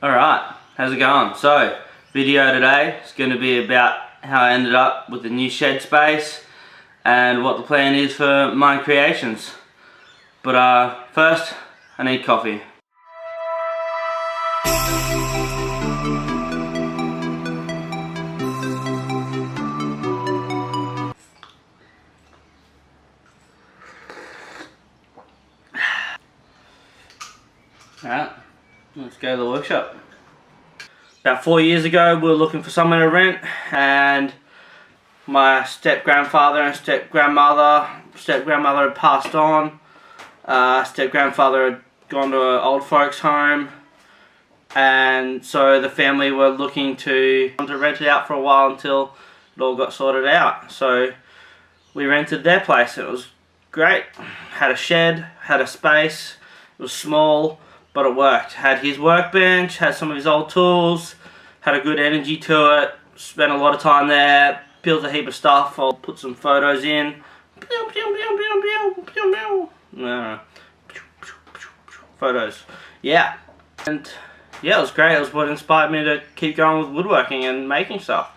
Alright, how's it going? So, video today is going to be about how I ended up with the new shed space and what the plan is for Mynd Creations. But first, I need coffee. Alright, let's go to the workshop. About 4 years ago we were looking for somewhere to rent, and my step-grandfather and step-grandmother had passed on. Step-grandfather had gone to an old folks home, and so the family were looking to rent it out for a while until it all got sorted out. So we rented their place. It was great. Had a shed, had a space. It was small, but it worked. Had his workbench, had some of his old tools, had a good energy to it, spent a lot of time there, built a heap of stuff. I'll put some photos in. No. Photos. Yeah. And yeah, it was great. It was what inspired me to keep going with woodworking and making stuff.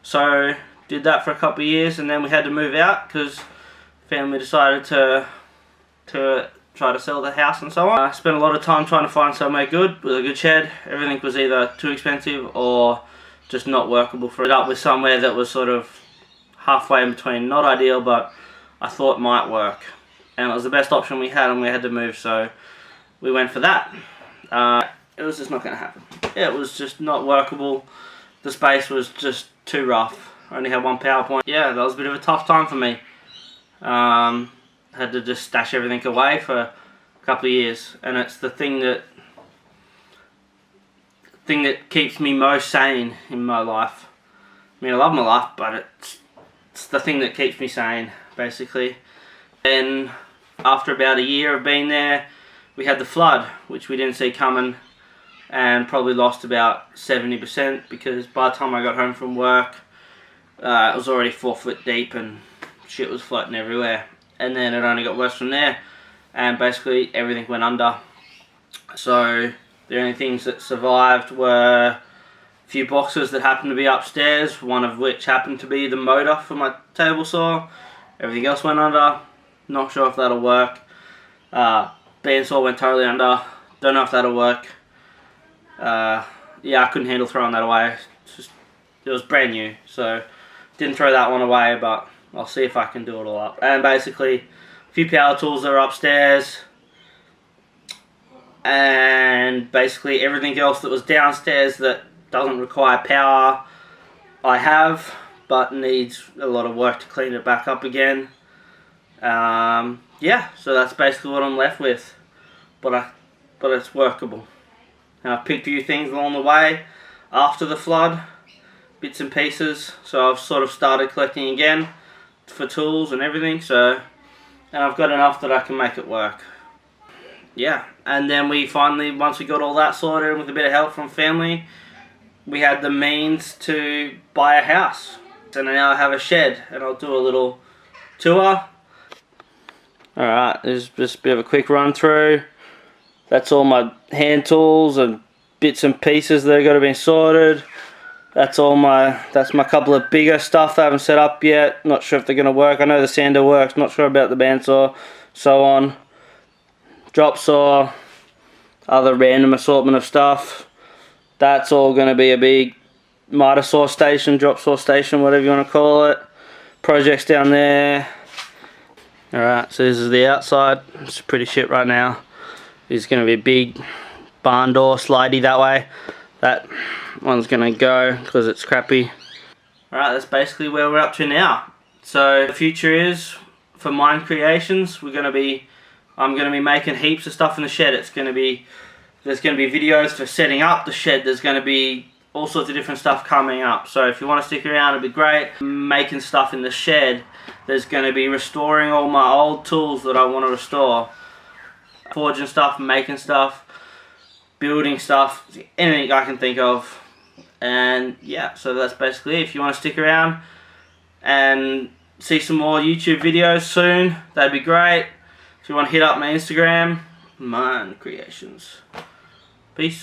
So did that for a couple of years, and then we had to move out because family decided to try to sell the house and so on. I spent a lot of time trying to find somewhere good with a good shed. Everything was either too expensive or just not workable for it. Up with somewhere that was sort of halfway in between, not ideal, but I thought might work. And it was the best option we had, and we had to move, so we went for that. It was just not going to happen. It was just not workable. The space was just too rough. I only had one PowerPoint. Yeah, that was a bit of a tough time for me. Had to just stash everything away for a couple of years, and it's the thing that keeps me most sane in my life. I mean, I love my life, but it's the thing that keeps me sane, basically. Then after about a year of being there, we had the flood, which we didn't see coming, and probably lost about 70%, because by the time I got home from work, it was already 4 foot deep and shit was floating everywhere. And then it only got worse from there, and basically everything went under. So the only things that survived were a few boxes that happened to be upstairs, one of which happened to be the motor for my table saw. Everything else went under. Not sure if that'll work. Bandsaw went totally under. Don't know if that'll work. Yeah, I couldn't handle throwing that away. It was brand new, so didn't throw that one away, but I'll see if I can do it all up. And basically, a few power tools that are upstairs, and basically everything else that was downstairs that doesn't require power I have, but needs a lot of work to clean it back up again. Yeah, so that's basically what I'm left with, but it's workable. And I've picked a few things along the way after the flood, bits and pieces, so I've sort of started collecting again for tools and everything, and I've got enough that I can make it work. Yeah, and then we finally, once we got all that sorted with a bit of help from family, we had the means to buy a house. So now I have a shed, and I'll do a little tour. Alright, this is just a bit of a quick run through. That's all my hand tools and bits and pieces that are going to be sorted. That's my couple of bigger stuff that I haven't set up yet. Not sure if they're going to work. I know the sander works, not sure about the bandsaw, so on. Drop saw, other random assortment of stuff. That's all going to be a big miter saw station, drop saw station, whatever you want to call it. Projects down there. Alright, so this is the outside. It's pretty shit right now. There's going to be a big barn door slidey that way. That one's gonna go because it's crappy. Alright, that's basically where we're up to now. So the future is for Mynd Creations. I'm gonna be making heaps of stuff in the shed. There's gonna be videos for setting up the shed. There's gonna be all sorts of different stuff coming up. So if you want to stick around, it'd be great. Making stuff in the shed. There's gonna be restoring all my old tools that I want to restore. Forging stuff, making stuff, building stuff, anything I can think of. And yeah, so that's basically it. If you want to stick around and see some more YouTube videos soon, that'd be great. If you want to hit up my Instagram, Mynd Creations. Peace.